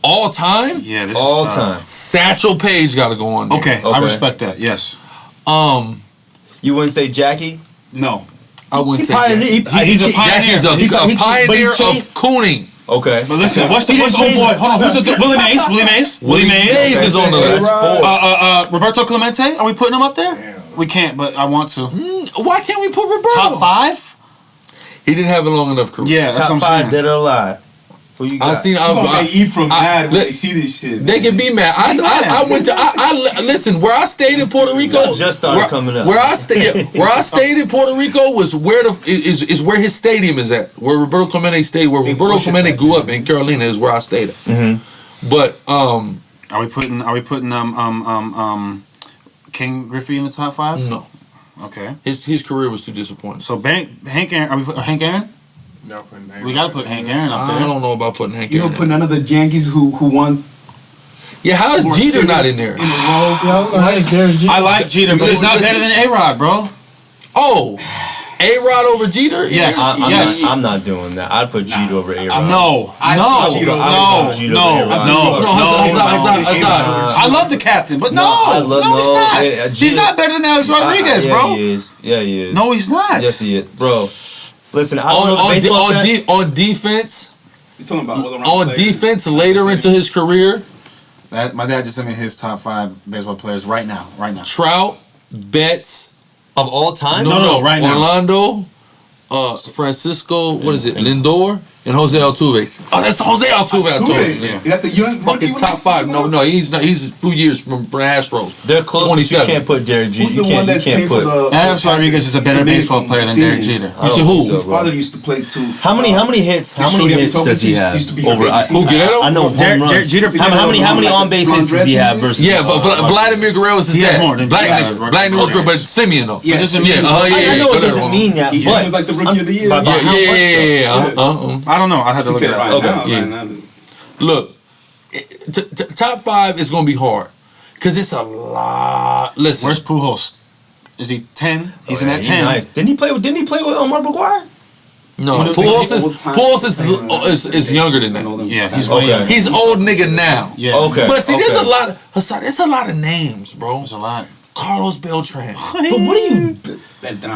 all time. Yeah, this All is time. Satchel Paige got to go on there. Okay, I respect that. Yes. You wouldn't say Jackie? No. I wouldn't say Pioneer. Jackie. He's a pioneer. He's a pioneer but he of cooning. Okay. But listen, what's old boy? Hold on, who's the Willie Mays? Willie Mays. Willie Mays is on the list. That's 4. Roberto Clemente. Are we putting him up there? We can't, but I want to. Why can't we put Roberto? Top 5? He didn't have a long enough career. Yeah, that's Top what I'm 5 saying. dead or alive. Who you got? I seen. They eat from mad when let- they see this shit. They can be mad. I went to. I listen. Where I stayed in Puerto Rico, I just started coming up. Where I stayed in Puerto Rico was where is where his stadium is at. Where Roberto Clemente stayed. Where Roberto Clemente grew up in Carolina is where I stayed at. Mm-hmm. But Are we putting King Griffey in the top 5? no, Okay. his career was too disappointing. So Hank Aaron. Are we putting Hank Aaron? No, putting Hank We got to put Hank Aaron up I there. don't know about putting Hank You Aaron don't put in. none of the Yankees who won. Yeah, how is more Jeter series not in there? In a row. Yeah, I was gonna ask Derek Jeter. I like Jeter, but it's not better than A-Rod, bro. Oh, A-Rod over Jeter? Yes. I'm not doing that. I'd put Jeter over A-Rod. No. I love the captain, but he's not better than Alex Rodriguez, bro. Yeah, he is. No, he's not. Yes, he is. Bro, listen, I don't know baseball stats. On defense, You're talking about on defense later into his career, My dad just sent me his top 5 baseball players right now. Trout, Betts, Of all time? No, right now. Orlando, Francisco, what is it, Lindor, and Jose Altuve. Oh, that's Jose Altuve. I told you. Yeah. You got the young Fucking top 5. No, he's not. He's a few years from Astros. They're close, but you 27. can't put Derek Jeter. Who's the You one can't that's playing for put. the? Alex Rodriguez is a better baseball player than Derek Jeter. I don't You who? think His so, bro. father used to play too. How many hits? How many Shorty hits does he Tokic have? used to be her Over babysitter. Who, Guerrero? I know home runs. Derek Jeter. How many on base hits does he have versus? Yeah, but Vladimir Guerrero is his He has dad. more than Black Jeter. nigga. Black nigga, but Simeon though. Yeah, I know it doesn't mean that, He but was like the rookie of the year. By how much so? I don't know. I'd have to He look said it it up. right Okay, now. yeah. Look, top 5 is gonna be hard because it's a lot. Listen, Where's Pujols? Is he 10? He's in that 10. Nice. Didn't he play with Mark McGwire? no, He Pujols is younger than that. Yeah, he's Okay. way younger. He's old nigga now. Yeah. Okay. But see, there's okay. a lot. Hassan, there's a lot of names, bro. There's a lot. Carlos Beltran. But what do you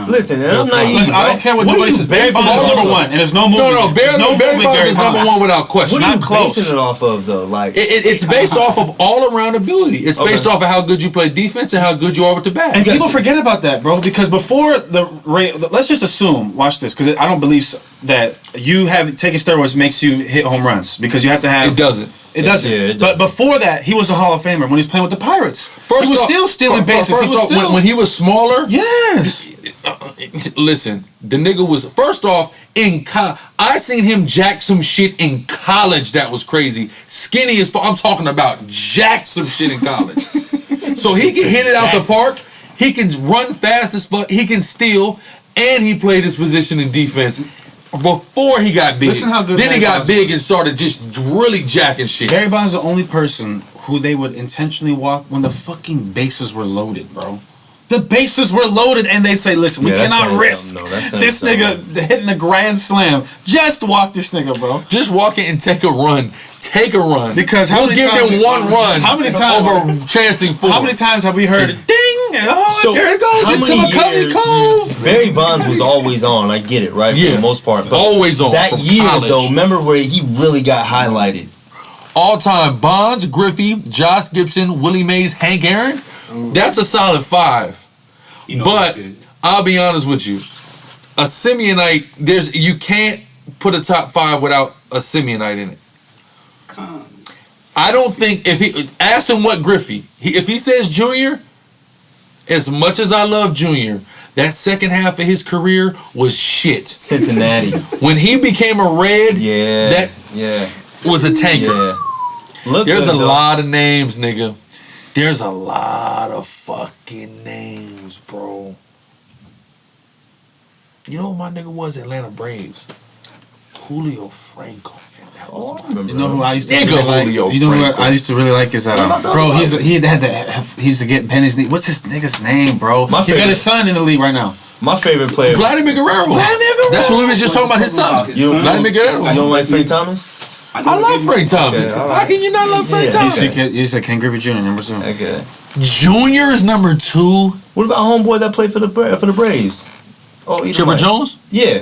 listen? And I'm naive. Listen, I don't care what nobody says. Barry Bonds is number 1, and there's no movement. No, There's Barry movement, Bonds is number 1 without question. What are you Not close. basing it off of though? Like It's based off of all around ability. It's based off of how good you play defense and how good you are with the bat. And people forget about that, bro, because before let's just assume, watch this, because I don't believe that you have taking steroids makes you hit home runs, because you have to have. It doesn't. It doesn't. Yeah, it But doesn't. before that, he was a Hall of Famer when he was playing with the Pirates. He was still stealing bases. He was still. when he was smaller. Yes. Listen, the nigga was first off in I seen him jack some shit in college that was crazy. Skinny as fuck. I'm talking about jack some shit in college. So he can hit it out the park. He can run fast as fuck. He can steal, and he played his position in defense before he got big. Listen how good then he Barry got Bonds big was. and started just really jacking shit. Barry Bonds is the only person who they would intentionally walk when the fucking bases were loaded, bro. The bases were loaded, and they say, listen, we Yeah, that's cannot saying risk something, though. That's saying this nigga hitting the grand slam. Just walk this nigga, bro. Just walk in and take a run. Take a run. Because how we'll many give times- them one run. How many times- over chancing 4? How many times have we heard ding? Oh, So, there it goes how into many McCovey years- Cove. Barry Bonds was always on. I get it, right? For Yeah. the most part. But Always on, That from year, college. though, remember where he really got highlighted? All time Bonds, Griffey, Josh Gibson, Willie Mays, Hank Aaron. That's a solid 5. But I'll be honest with you, a Simeonite. You can't put a top 5 without a Simeonite in it. I don't think if he ask him what Griffey. If he says Junior, as much as I love Junior, that second half of his career was shit. Cincinnati. When he became a Red, that was a tanker. Yeah. There's a lot of names, nigga. There's a lot of fucking names, bro. You know who my nigga was? Atlanta Braves. Julio Franco. Man, that was You know who I used to nigga really like? Julio You know who Franco. I used to really like is bro. He used to get Benny's knee. What's his nigga's name, bro? My He's got favorite- his son in the league right now. My favorite player. Vladimir Guerrero. That's what we was just talking about. His son. Vladimir Guerrero. You don't like Frank Thomas? I love Frank Thomas. Okay, How can you not love Frank Thomas? He's a Ken Griffey Jr. number 2. Okay. Junior is number 2. What about homeboy that played for the Braves? Oh, either Chipper way. Jones. Yeah.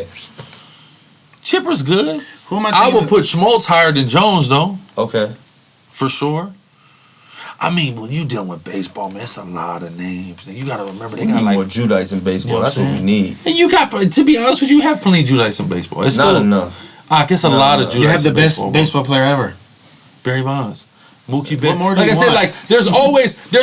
Chipper's good. Who am I? I would put Schmaltz higher than Jones though, Okay. for sure. I mean, when you dealing with baseball, man, it's a lot of names. Now, you got to remember they We got need like. more Judites in baseball. You know what That's what I'm we saying? need. And you got, to be honest with you, you have plenty of Judites in baseball. It's Not still enough. I guess a No, lot no. of Judites. You have the in best baseball, baseball player ever. Barry Bonds, Mookie What Betts. more do Like I you said, want? like there's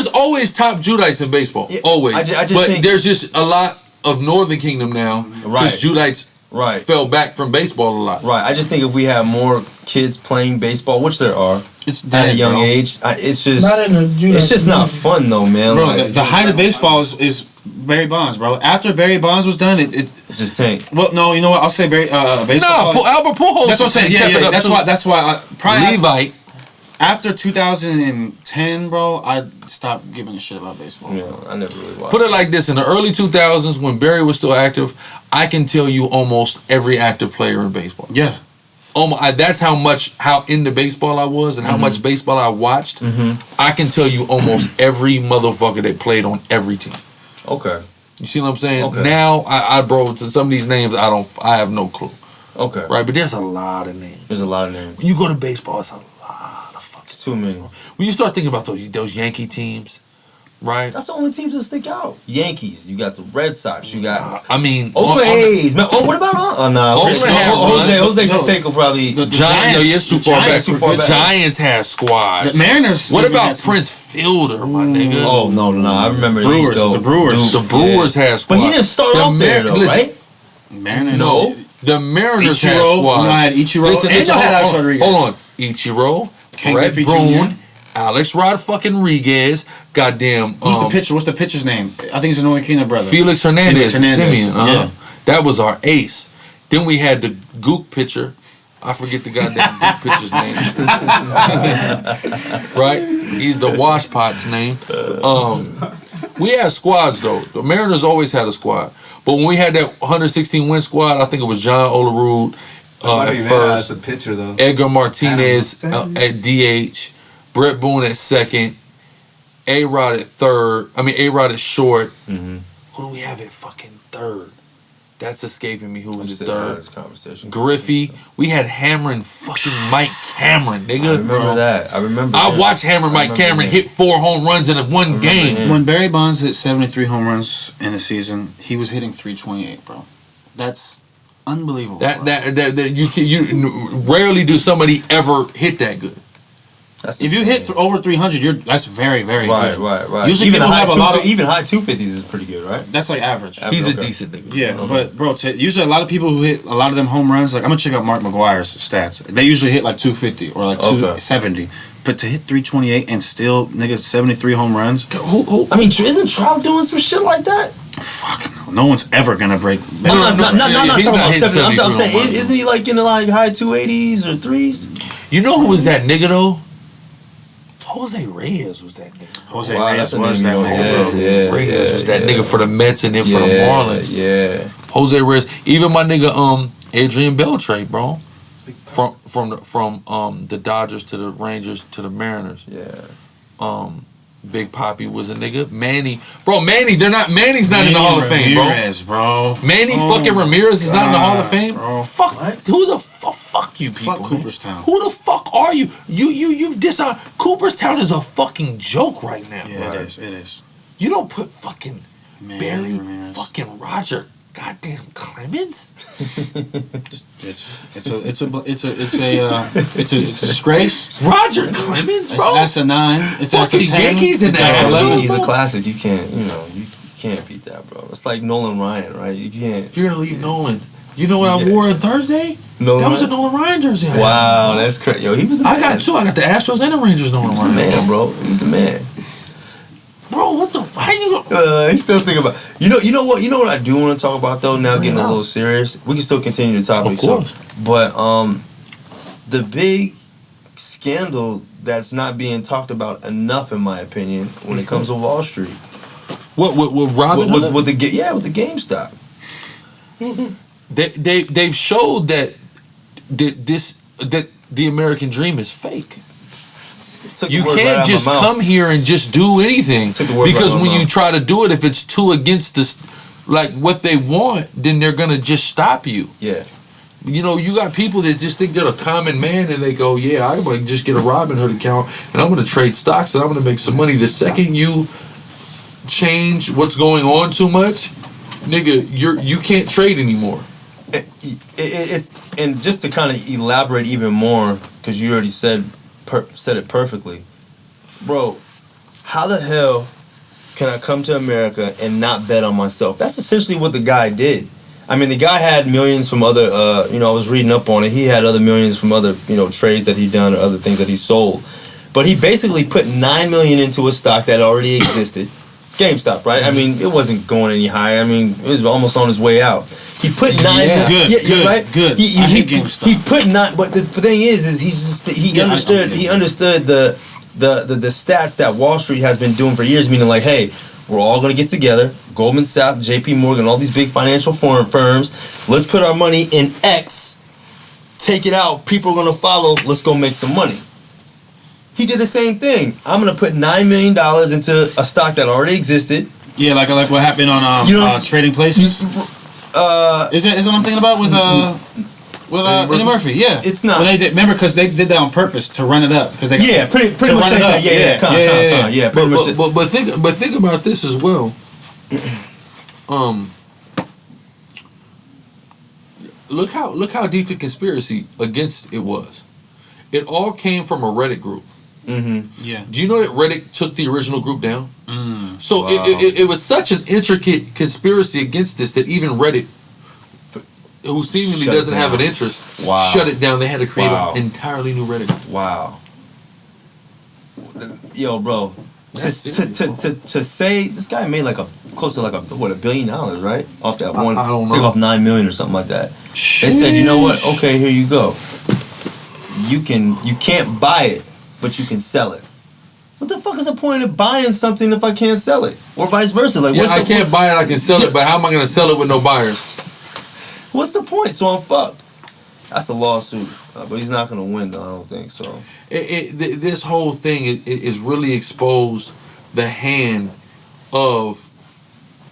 always top Judites in baseball. Yeah, Always. I just but think- there's just a lot of Northern Kingdom now Right. because Judites Right. fell back from baseball a lot. Right. I just think if we have more kids playing baseball, which there are, It's at a dead, young bro. age, it's just Not in the Judah it's just not community. fun though, man. Bro, Like, the height of baseball is Barry Bonds, bro. After Barry Bonds was done, it it's just tank. well, no, you know what? I'll say Barry baseball. No, Albert Pujols. That's what I'm saying. Yeah, kept it yeah. up That's too. why. That's why. Probably Levite. after 2010, bro, I stopped giving a shit about baseball. You know, I never really watched. Put it like this: in the early 2000s, when Barry was still active, I can tell you almost every active player in baseball. Yeah. That's how into baseball I was and how much baseball I watched. Mm-hmm. I can tell you almost every motherfucker that played on every team. Okay. You see what I'm saying? Okay. Now, bro, to some of these names, I have no clue. Okay. Right? But there's a lot of names. There's a lot of names. When you go to baseball, it's a lot of fucking. It's too many. When you start thinking about those Yankee teams, right? That's the only teams that stick out. Yankees. You got the Red Sox. You got I mean, Oakland A's. Man, what about no? Oakland had Jose runs. Canseco probably. The Giants. It's too the far back. Giants were good. The Giants had squads. The Mariners. What even about had some- Prince Fielder, my nigga? Oh no! I remember Brewers, these, though. the Brewers. The Brewers had But squads. he didn't start The off there Mar- though, listen, right? Mariners. No, the Mariners had Ichiro, squads. you know, I had Ichiro. Listen, And y'all had Alex Rodriguez. hold on. Ichiro, Ken Brett Griffey Boone, Jr. Alex Rodriguez, goddamn. Who's the pitcher? What's the pitcher's name? I think he's an Northern Kingdom brother. Felix Hernandez. Felix Hernandez, Simeon. yeah. That was our ace. Then we had the Gook pitcher. I forget the goddamn Gook pitcher's name. Right? He's the Washpot's name. We had squads though. The Mariners always had a squad. But when we had that 116 win squad, I think it was John Olerud at first. That's a picture though. Edgar Martinez Adam, at DH, Brett Boone at second, A-Rod at third. A-Rod at short. Mm-hmm. Who do we have at fucking third? That's escaping me. Who was Just at sitting around third? this conversation. Griffey. We had Hammer and fucking Mike Cameron, nigga. I remember that. I remember. I that. watched Hammer Mike remember Cameron him. hit 4 home runs in one remember game. him. When Barry Bonds hit 73 home runs in a season, he was hitting 328, bro. That's unbelievable. bro. That you rarely do somebody ever hit that good. That's If you insane. hit over 300, that's very, very Right, good. right. Usually even people high have a lot of. even high 250s is pretty good, right? That's like average. He's a Okay. decent nigga. Yeah, but bro, usually a lot of people who hit a lot of them home runs, like I'm gonna check out Mark McGuire's stats. They usually hit like 250 or like Okay. 270, but to hit 328 and still niggas 73 home runs, I mean, isn't Trout doing some shit like that? fuck no one's ever gonna break. I'm not he's talking not about hitting 70. I'm 73 saying, home runs. isn't he like in the like high 280s or 3s? You know who was that nigga though? Jose Reyes was that nigga. Jose Wow, Reyes that's a was name that you know. nigga, bro. Yeah, Reyes was that yeah. nigga for the Mets and then for the Marlins. Yeah. Jose Reyes, even my nigga Adrian Beltre, bro, from the Dodgers to the Rangers to the Mariners. Yeah. Big Papi was a nigga. Manny, Manny's not in the Hall of Fame, bro. Ramirez, bro. Manny fucking Ramirez is not in the Hall of Fame. bro. Fuck, who the fuck you people? Fuck man. Cooperstown. Who the fuck are you? You disarm. Cooperstown is a fucking joke right now. Yeah, Right. it is. You don't put fucking Manny Barry Ramirez. fucking Roger Goddamn Clemens. It's a disgrace. Roger Clemens, It's bro. asinine. It's Fucking asinine. Yankees in It's the asinine. Astros. He's a classic. You can't, you can't beat that, bro. It's like Nolan Ryan, right? You can't. You're gonna leave Nolan. You know what I wore on Thursday? Nolan That was a Ryan? Nolan Ryan jersey. Wow, that's crazy. Yo, he was a man. I got two. I got the Astros and the Rangers Nolan He was a Ryan. man, bro. He was a man. Bro, what the fuck? You He's still thinking about. You know what I do want to talk about though. Now getting a little serious, we can still continue the topic. Of course. But the big scandal that's not being talked about enough, in my opinion, when it comes to Wall Street. What Robin Hood? With the GameStop. They've showed that the American dream is fake. Took the You words right can't out of just my mouth. come here and just do anything, Took the words right because out of when my you mouth. try to do it, if it's too against this, like what they want, then they're gonna just stop you. Yeah. You know, you got people that just think they're a common man, and they go, "Yeah, I'm gonna just get a Robinhood account, and I'm gonna trade stocks, and I'm gonna make some money." The second you change what's going on too much, nigga, you can't trade anymore. It's and just to kind of elaborate even more, because you already said it perfectly, bro. How the hell can I come to America and not bet on myself? That's essentially what the guy did. I mean, the guy had millions from other, I was reading up on it. He had other millions from other, trades that he done or other things that he sold. But he basically put $9 million into a stock that already existed. GameStop, right? I mean, it wasn't going any higher. I mean, it was almost on his way out. He put nine. Yeah. Good, yeah, good, right? good. He I hate GameStop. He put nine. But the thing is he understood. He understood the stats that Wall Street has been doing for years. Meaning, like, hey, we're all gonna get together. Goldman Sachs, J.P. Morgan, all these big financial firms. Let's put our money in X. Take it out. People are gonna follow. Let's go make some money. He did the same thing. I'm gonna put $9 million into a stock that already existed. Yeah, like what happened on Trading Places. Is that what I'm thinking about with Eddie Murphy? Yeah, It's not. Well, they did, remember, because they did that on purpose to run it up. Because they Pretty to much run it same up. thing. Yeah, pretty much. But think about this as well. Look how deep the conspiracy against it was. It all came from a Reddit group. Yeah. Do you know that Reddit took the original group down? So Wow. it was such an intricate conspiracy against this that even Reddit, who seemingly Shut it doesn't have an down. interest, Wow. shut it down. They had to create Wow. an entirely new Reddit group. Wow. Yo, bro. That's serious, To say this guy made close to $1 billion, right? Off that one. I don't think know. off 9 million or something like that. They said, you know what? Okay, here you go. You can't buy it, but you can sell it. What the fuck is the point of buying something if I can't sell it? Or vice versa? Like, Yeah, what's I the can't buy it. I can sell it, but how am I going to sell it with no buyers? What's the point? So I'm fucked. That's a lawsuit, but he's not gonna win though. I don't think so. This whole thing is really exposed the hand of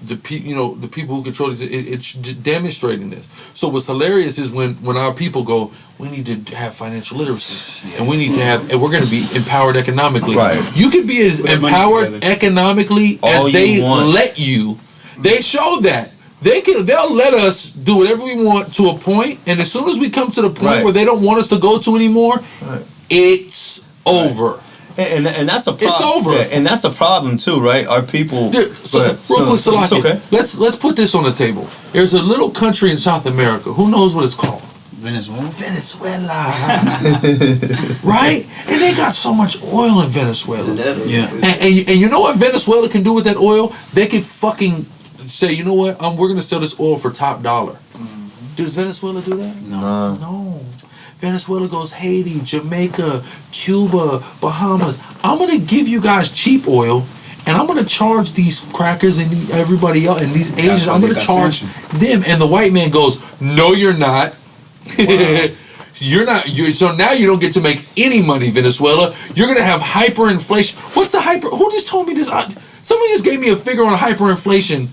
the people who control this. It's demonstrating this. So what's hilarious is when our people go, we need to have financial literacy, and we need to have, and we're going to be empowered economically. Right. You can be as Put that money empowered together. economically All as you they want. let you. They showed that. They'll let us do whatever we want to a point, and as soon as we come to the point Right. where they don't want us to go to anymore, Right. it's over. And that's a problem. It's over. Yeah, and that's a problem too, right? Our people. Real quick, it's Salaki, okay. let's put this on the table. There's a little country in South America. Who knows what it's called? Venezuela. Venezuela. Right? And they got so much oil in Venezuela. Yeah. And you know what Venezuela can do with that oil? They can fucking say, you know what? We're going to sell this oil for top dollar. Does Venezuela do that? Nah. No. Venezuela goes Haiti, Jamaica, Cuba, Bahamas. I'm going to give you guys cheap oil, and I'm going to charge these crackers and everybody else and these Asians. why I'm they going to got charge them. And the white man goes, no, you're not. You're not. So now you don't get to make any money, Venezuela. You're going to have hyperinflation. What's the hyper? Who just told me this? Somebody just gave me a figure on hyperinflation.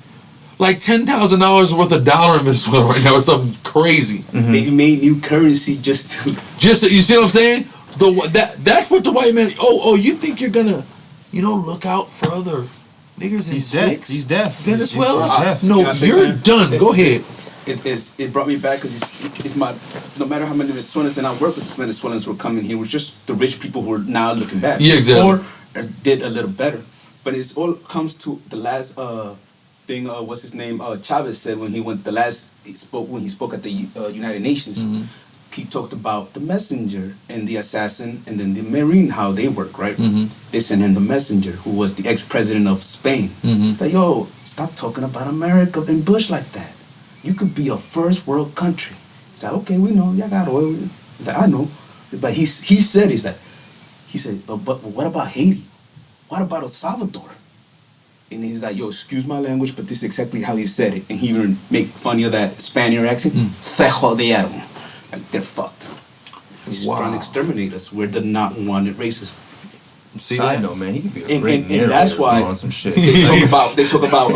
Like $10,000 worth of dollar in Venezuela right now or something crazy. They made new currency just to. You see what I'm saying? That's what the white man. Oh, you think you're gonna, look out for other niggers and He's deaf. Spicks? He's deaf. Venezuela? He's deaf. No, Can I say you're something? done. Go ahead. It brought me back because it's my, no matter how many Venezuelans, and I work with Venezuelans who are coming here, it was just the rich people who are now looking back. Yeah, exactly. Or did a little better. But it's all comes to the last thing, what's his name, Chavez said when he spoke at the United Nations. Mm-hmm. He talked about the messenger and the assassin and then the marine, how they work, right? Mm-hmm. They sent him the messenger, who was the ex-president of Spain. Mm-hmm. It's like, yo, stop talking about America and Bush like that. You could be a first world country. He's like, okay, we know, y'all got oil. He's like, I know. But he said, but what about Haiti? What about El Salvador? And he's like, yo, excuse my language, but this is exactly how he said it. And he even make funny of that Spaniard accent. Te jodieron. Like, they're fucked. He's trying to exterminate us. We're the not wanted races. See Side that? note, man, he could be a And- great and that's narrator why- on some shit. They talk about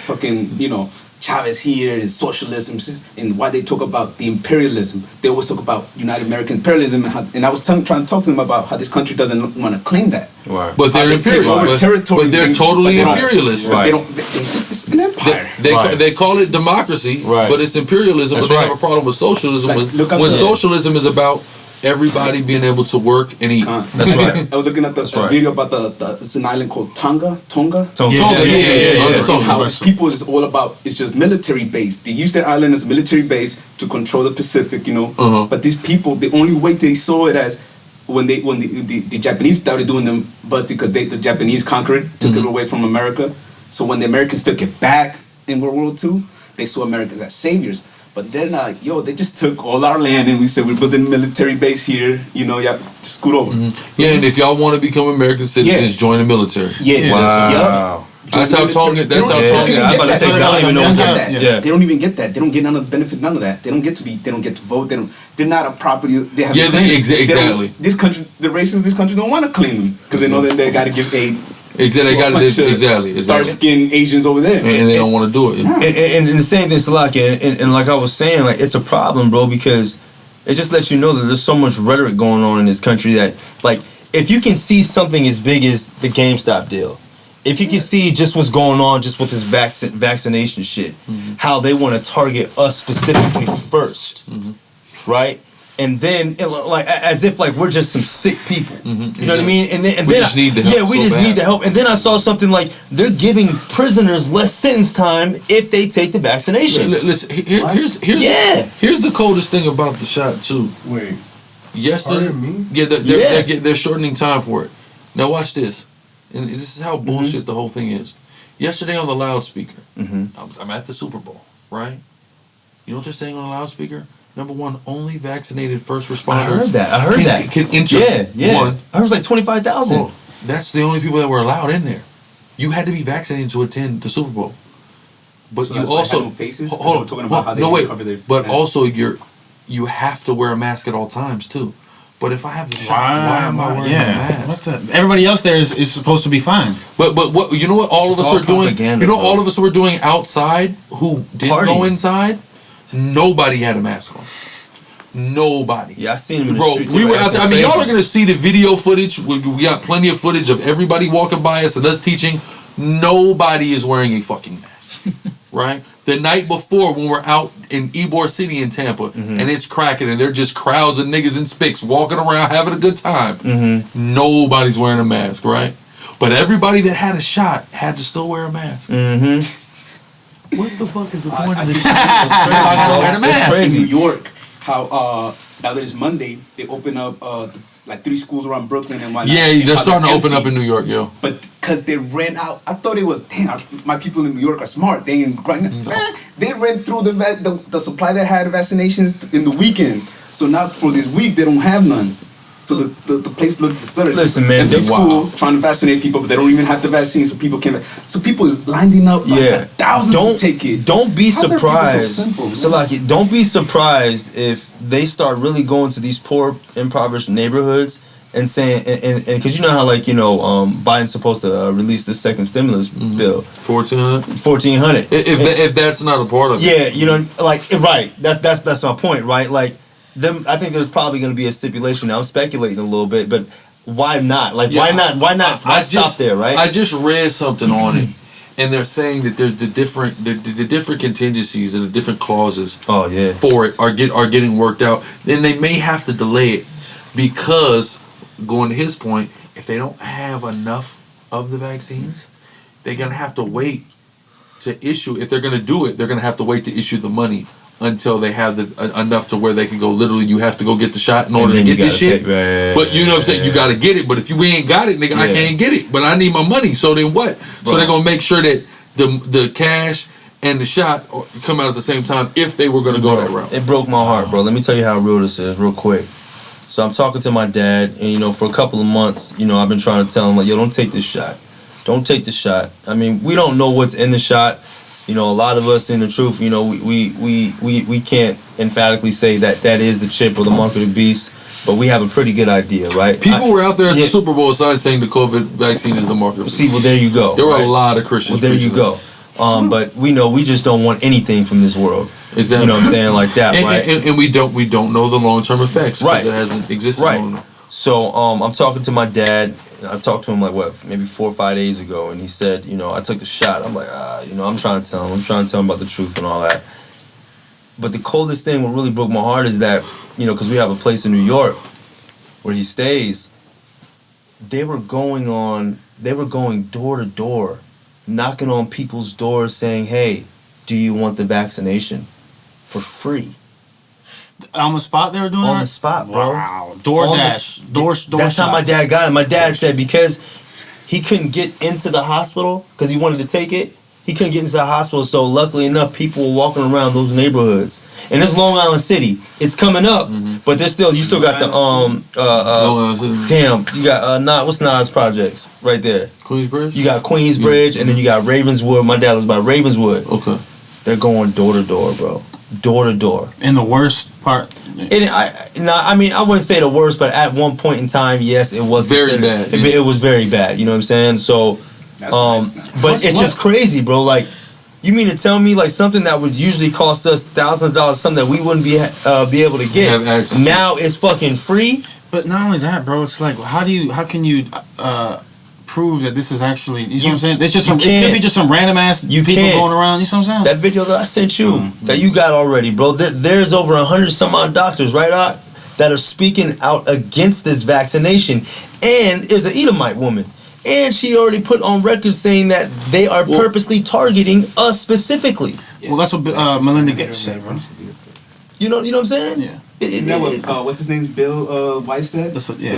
fucking, Chavez here and socialism, and why they talk about the imperialism. They always talk about United American imperialism, and I was trying to talk to them about how this country doesn't want to claim that. Right. But they're They take imperial. over But, territory, but they're but totally they don't- imperialist. But Right. they don't. It's an empire. They call it democracy, Right. but it's imperialism. That's but they right. have a problem with socialism. Like, when look up when the- socialism is about everybody being able to work and eat. That's right. I was looking at the That's right. video about it's an island called Tonga. Tonga. Yeah. And how people is all about, it's just military based. They use their island as a military base to control the Pacific, Uh-huh. But these people, the only way they saw it as when the Japanese started doing them was because the Japanese conquered it, took it away from America. So when the Americans took it back in World War II, they saw Americans as saviors. But they're not, they just took all our land and we said we're building a military base here, yeah, just scoot over. Yeah, and if y'all want to become American citizens, join the military. Yeah. Wow. That's how Tonga. That's how They don't Tonga. even I'm get about to that. say, I don't even know They what's don't that. get that. Yeah. They don't even get that. They don't get none of the benefit, none of that. They don't get to vote. They're not a property. They have Yeah, exactly. This country, the racists of this country don't want to claim them because they know that they got to give aid. Exactly. They got this. Exactly. Dark-skinned Asians over there. And they don't want to do it. And the same thing, Salaki, and like I was saying, like it's a problem, bro, because it just lets you know that there's so much rhetoric going on in this country that, like, if you can see something as big as the GameStop deal, if you can see just what's going on just with this vaccination shit, how they want to target us specifically first, right? And then, like, as if like we're just some sick people, you know what I mean? And then We just need the help yeah, we so just bad. need the help. And then I saw something like they're giving prisoners less sentence time if they take the vaccination. Listen, here's Yeah. here's the coldest thing about the shot too. Wait, Yesterday, pardon me? yeah, they're shortening time for it. Now watch this, and this is how bullshit the whole thing is. Yesterday on the loudspeaker, I'm at the Super Bowl, right? You know what they're saying on the loudspeaker? Number one, only vaccinated first responders. I heard that. Can enter. Yeah. One. I heard it was like 25,000. Well, that's the only people that were allowed in there. You had to be vaccinated to attend the Super Bowl. But So you that's why also they have no faces? hold They on, were talking about how they no wait, cover their but masks. also you have to wear a mask at all times too. But if I have the shot, why am I wearing a mask? Everybody else there is supposed to be fine. But what you know what all of It's us all are doing? propaganda, You know bro. all of us were doing outside who didn't Party. go inside? Nobody had a mask on. Nobody. Yeah, I seen him in the Bro, streets. we were out there. I mean, y'all are Crazy. gonna see the video footage. We got plenty of footage of everybody walking by us and us teaching. Nobody is wearing a fucking mask, right? The night before, when we're out in Ybor City in Tampa, and it's cracking, and they're just crowds of niggas in spics walking around having a good time. Nobody's wearing a mask, right? But everybody that had a shot had to still wear a mask. What the fuck is the point of this? I gotta wear the mask. It's In New crazy. York, how now that it's Monday, they open up like 3 schools around Brooklyn and whatnot. Yeah, And they're how starting to open empty. up in New York, yo. But because they ran out, I thought it was, damn, my people in New York are smart. They ain't grinding. Man, they ran through the supply that had vaccinations in the weekend. So now for this week, they don't have none. So the place looked deserted. Listen, man, Empty wow. school trying to vaccinate people, but they don't even have the vaccine, so people can't. So people is lining up like Yeah, thousands to take it. Don't be How's their people so surprised. simple, man? Salaki, don't be surprised if they start really going to these poor, impoverished neighborhoods and saying, and because you know how Biden's supposed to release the second stimulus bill, 1400. 1,400. If that's not a part of it. Yeah, you know, like right. That's my point, right? Like them. I think there's probably going to be a stipulation. Now I'm speculating a little bit, but why not? Like, Yeah, why not? Why not? Why stop there, right? I just read something on it, and they're saying that there's the different contingencies and the different clauses. Oh yeah. For it are getting worked out. Then they may have to delay it because, going to his point, if they don't have enough of the vaccines, they're gonna have to wait to issue. If they're gonna do it, they're gonna have to wait to issue the money until they have enough to where they can go. Literally, you have to go get the shot in order to get this shit. But you know what I'm saying? You gotta get it. But if you ain't got it, nigga, I can't get it. But I need my money. So then what? So they're gonna make sure that the cash and the shot come out at the same time if they were gonna go that route. It broke my heart, bro. Let me tell you how real this is, real quick. So I'm talking to my dad, and you know, for a couple of months, you know, I've been trying to tell him like, yo, don't take this shot. Don't take the shot. I mean, we don't know what's in the shot. You know, a lot of us, in the truth, you know, we can't emphatically say that is the chip or the mark of the beast, but we have a pretty good idea, right? People were out there at the Super Bowl sign saying the COVID vaccine is the mark of the beast. See, well, there you go. There were a lot of Christians. Well, there you go. But we know we just don't want anything from this world. Exactly. You know what I'm saying? Like that, right? And we don't know the long-term effects. Right. It hasn't existed long enough. So I'm talking to my dad. I talked to him like maybe 4 or 5 days ago, and he said, you know, I took the shot. I'm like, you know, I'm trying to tell him about the truth and all that. But the coldest thing, what really broke my heart, is that, you know, because we have a place in New York where he stays. They were going door to door, knocking on people's doors, saying, "Hey, do you want the vaccination for free?" On the spot, they were doing On that? the spot, bro. Wow. DoorDash. Door That's how my shots. dad got it. My dad said because he couldn't get into the hospital because he wanted to take it, he couldn't get into the hospital. So luckily enough, people were walking around those neighborhoods. And it's Long Island City. It's coming up, but there's still you still got the Long Island City. damn, you got what's Nas Projects right there. Queensbridge. You got Queensbridge, and then you got Ravenswood. My dad lives by Ravenswood. Okay. They're going door to door, bro. Door to door. And the worst part. And I mean, I wouldn't say the worst, but at one point in time, yes, it was Very bad. It was very bad. You know what I'm saying? So, but it's just crazy, bro. Like, you mean to tell me like something that would usually cost us thousands of dollars, something that we wouldn't be able to get, now it's fucking free? But not only that, bro. It's like, how can you prove that this is actually, you know what I'm saying? It's just it could be just some random ass people going around, you know what I'm saying? That video that I sent you, that you got already, bro, there's over 100 some odd doctors, right, that are speaking out against this vaccination. And there's an Edomite woman. And she already put on record saying that they are purposely targeting us specifically. Well, that's what Melinda Gates said, bro. You know what I'm saying? Yeah. You know what, what's his name? Bill wife said? Yeah.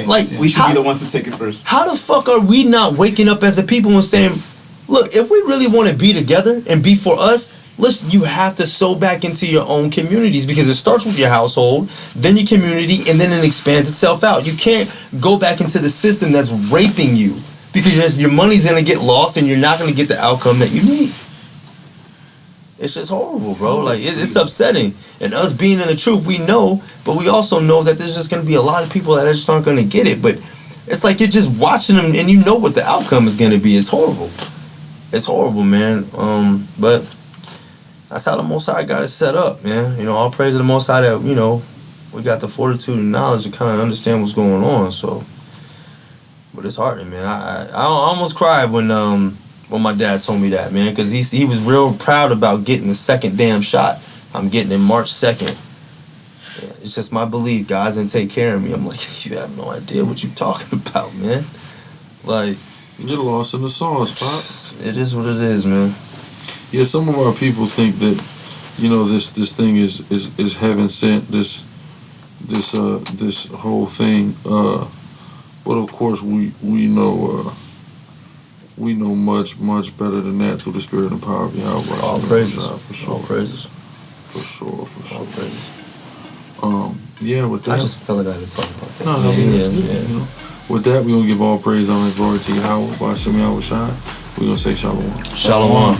Like, we should be the ones to take it first. How the fuck are we not waking up as a people and saying, look, if we really want to be together and be for us, you have to sow back into your own communities, because it starts with your household, then your community, and then it expands itself out. You can't go back into the system that's raping you, because your money's going to get lost and you're not going to get the outcome that you need. It's just horrible, bro. Like, it's upsetting. And us being in the truth, we know, but we also know that there's just going to be a lot of people that just aren't going to get it. But it's like you're just watching them and you know what the outcome is going to be. It's horrible. It's horrible, man. But that's how the Most High got it set up, man. You know, all praise to the Most High that, you know, we got the fortitude and knowledge to kind of understand what's going on. So, but it's heartening, man. I almost cried when my dad told me that, man, because he was real proud about getting the second damn shot. I'm getting it March 2nd. Yeah, it's just my belief God's gonna take care of me. I'm like, you have no idea what you're talking about, man. Like, you're lost in the sauce, Pop. It is what it is, man. Yeah, some of our people think that, you know, this thing is heaven sent. This whole thing. But of course we know much better than that through the spirit and power of Yahweh. All praises. For sure. All praises. For sure. All praises. Yeah, with that. I just feel like I had to talk about that. No, yeah. You know, with that, we're gonna give all praise, honor, and glory to Yahweh. By Hashem Yahweh Shai. We're gonna say Shalom. Shalom.